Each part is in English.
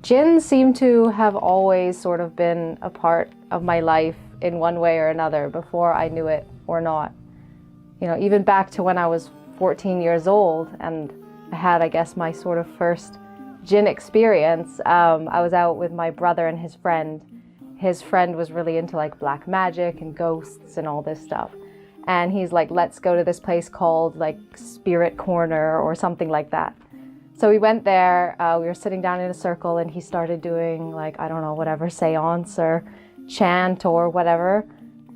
Jinn seemed to have always sort of been a part of my life in one way or another before I knew it or not. You know, even back to when I was 14 years old and I had, I guess, my sort of first Jinn experience. I was out with my brother and his friend. His friend was really into like black magic and ghosts and all this stuff. And he's like, let's go to this place called like Spirit Corner or something like that. So we went there, we were sitting down in a circle and he started doing like, I don't know, whatever, seance or chant or whatever.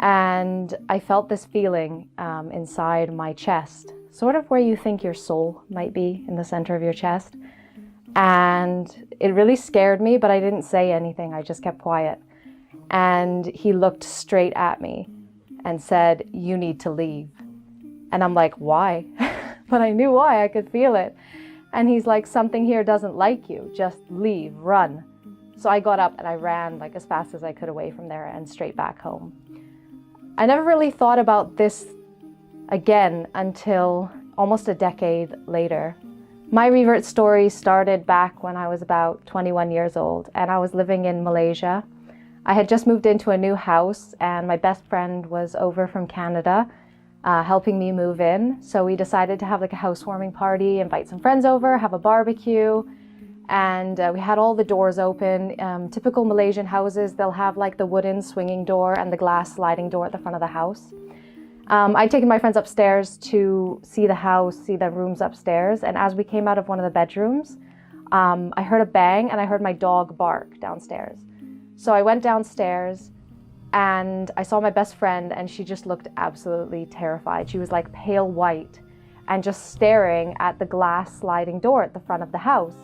And I felt this feeling inside my chest, sort of where you think your soul might be, in the center of your chest. And it really scared me, but I didn't say anything, I just kept quiet. And he looked straight at me and said, "You need to leave." And I'm like, why? But I knew why, I could feel it. And he's like, something here doesn't like you, just leave, run. So I got up and I ran like as fast as I could away from there and straight back home. I never really thought about this again until almost a decade later. My revert story started back when I was about 21 years old and I was living in Malaysia. I had just moved into a new house and my best friend was over from Canada helping me move in. So we decided to have like a housewarming party, invite some friends over, have a barbecue. And we had all the doors open. Typical Malaysian houses, they'll have like the wooden swinging door and the glass sliding door at the front of the house. I'd taken my friends upstairs to see the house, see the rooms upstairs. And as we came out of one of the bedrooms, I heard a bang and I heard my dog bark downstairs. So I went downstairs and I saw my best friend and she just looked absolutely terrified. She was like pale white and just staring at the glass sliding door at the front of the house.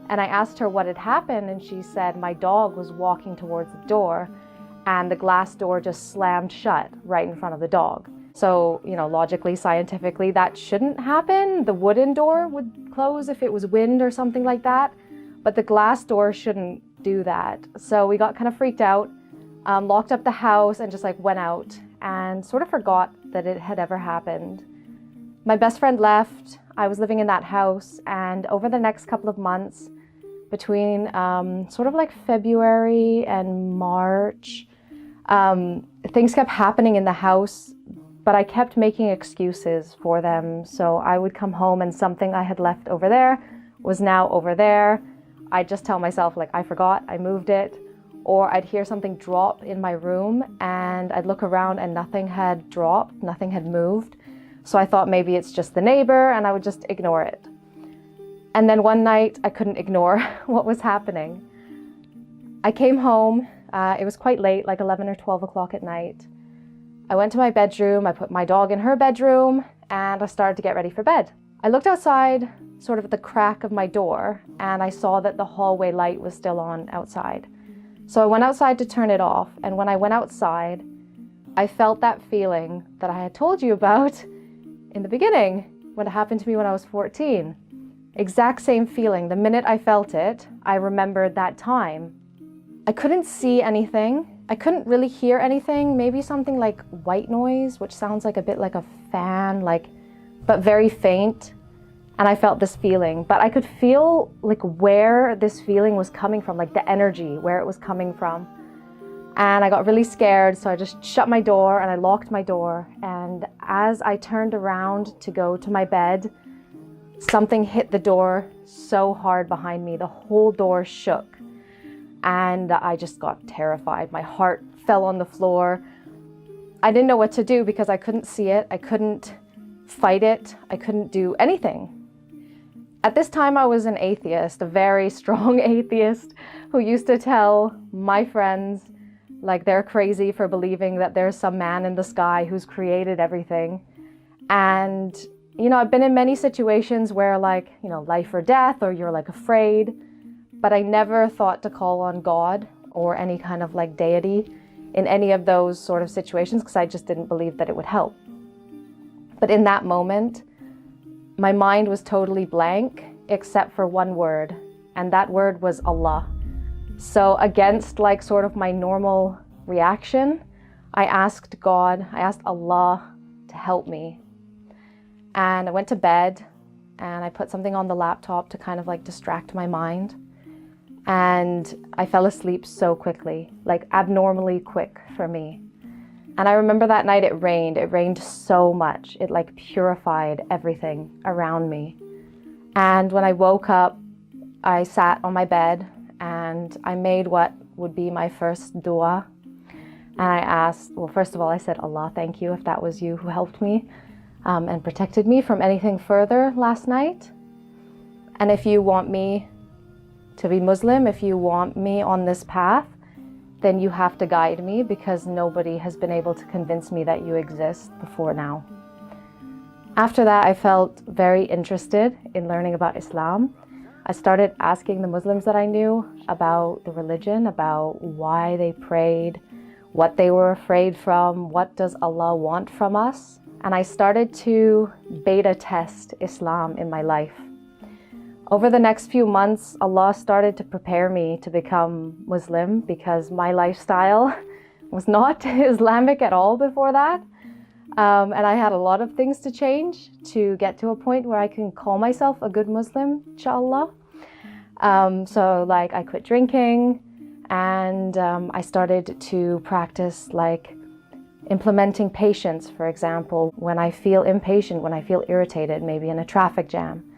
And I asked her what had happened and she said my dog was walking towards the door and the glass door just slammed shut right in front of the dog. So, you know, logically, scientifically, that shouldn't happen. The wooden door would close if it was wind or something like that, but the glass door shouldn't do that. So we got kind of freaked out, locked up the house and just like went out and sort of forgot that it had ever happened. My best friend left. I was living in that house, and over the next couple of months, between sort of like February and March, things kept happening in the house, but I kept making excuses for them. So I would come home and something I had left over there was now over there. I'd just tell myself like, I forgot, I moved it. Or I'd hear something drop in my room and I'd look around and nothing had dropped, nothing had moved. So I thought maybe it's just the neighbor and I would just ignore it. And then one night I couldn't ignore what was happening. I came home, it was quite late, like 11 or 12 o'clock at night. I went to my bedroom, I put my dog in her bedroom, and I started to get ready for bed. I looked outside, sort of at the crack of my door, and I saw that the hallway light was still on outside. So I went outside to turn it off, and when I went outside, I felt that feeling that I had told you about in the beginning, when it happened to me when I was 14. Exact same feeling. The minute I felt it, I remembered that time. I couldn't see anything. I couldn't really hear anything. Maybe something like white noise, which sounds like a bit like a fan, but very faint. And I felt this feeling, but I could feel like where this feeling was coming from, like the energy, where it was coming from. And I got really scared, so I just shut my door and I locked my door. And as I turned around to go to my bed, something hit the door so hard behind me. The whole door shook. And I just got terrified. My heart fell on the floor. I didn't know what to do because I couldn't see it. I couldn't fight it. I couldn't do anything. At this time, I was an atheist, a very strong atheist who used to tell my friends like they're crazy for believing that there's some man in the sky who's created everything. And, you know, I've been in many situations where like, you know, life or death, or you're like afraid, but I never thought to call on God or any kind of like deity in any of those sort of situations because I just didn't believe that it would help. But in that moment, my mind was totally blank except for one word, and that word was Allah. So against like sort of my normal reaction, I asked God, I asked Allah to help me. And I went to bed and I put something on the laptop to kind of like distract my mind. And I fell asleep so quickly, like abnormally quick for me. And I remember that night it rained so much. It like purified everything around me. And when I woke up, I sat on my bed and I made what would be my first dua. And I asked, well, first of all, I said, Allah, thank you if that was you who helped me and protected me from anything further last night. And if you want me to be Muslim, if you want me on this path, then you have to guide me, because nobody has been able to convince me that you exist before now. After that, I felt very interested in learning about Islam. I started asking the Muslims that I knew about the religion, about why they prayed, what they were afraid from, what does Allah want from us. And I started to beta test Islam in my life. Over the next few months, Allah started to prepare me to become Muslim, because my lifestyle was not Islamic at all before that. And I had a lot of things to change to get to a point where I can call myself a good Muslim, inshallah. So like I quit drinking, and I started to practice like implementing patience, for example, when I feel impatient, when I feel irritated, maybe in a traffic jam.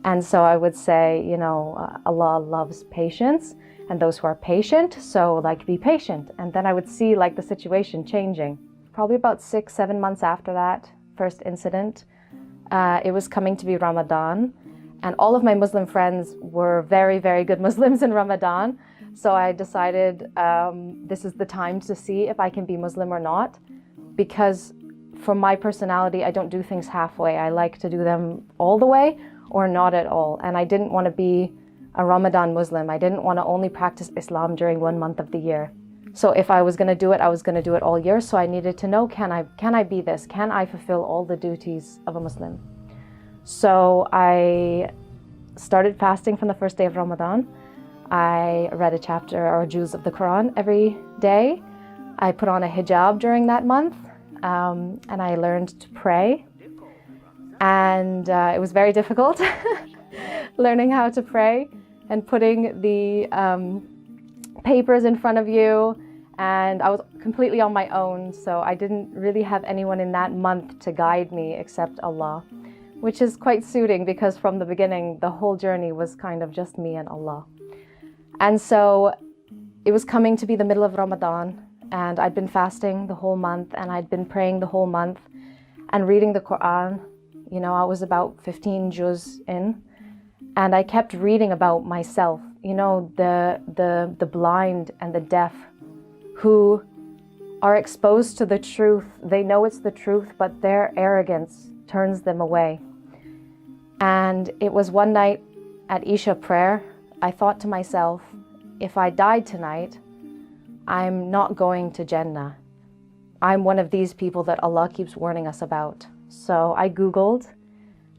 And so I would say, you know, Allah loves patience and those who are patient, so like be patient. And then I would see like the situation changing. Probably about 6-7 months after that first incident, it was coming to be Ramadan. And all of my Muslim friends were very, very good Muslims in Ramadan. So I decided this is the time to see if I can be Muslim or not. Because for my personality, I don't do things halfway. I like to do them all the way or not at all. And I didn't want to be a Ramadan Muslim. I didn't want to only practice Islam during 1 month of the year. So if I was going to do it, I was going to do it all year. So I needed to know, can I be this? Can I fulfill all the duties of a Muslim? So I started fasting from the first day of Ramadan. I read a chapter or a juz of the Quran every day. I put on a hijab during that month, and I learned to pray. And it was very difficult learning how to pray and putting the papers in front of you. And I was completely on my own, so I didn't really have anyone in that month to guide me except Allah, which is quite suiting, because from the beginning, the whole journey was kind of just me and Allah. And so it was coming to be the middle of Ramadan, and I'd been fasting the whole month, and I'd been praying the whole month and reading the Quran. You know, I was about 15 juz in, and I kept reading about myself, you know, the blind and the deaf who are exposed to the truth. They know it's the truth, but their arrogance turns them away. And it was one night at Isha prayer, I thought to myself, if I died tonight, I'm not going to Jannah. I'm one of these people that Allah keeps warning us about. So I Googled,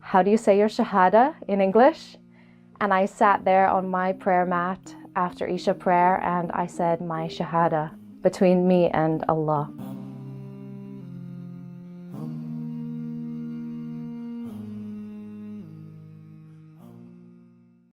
how do you say your Shahada in English? And I sat there on my prayer mat after Isha prayer, and I said my Shahada between me and Allah.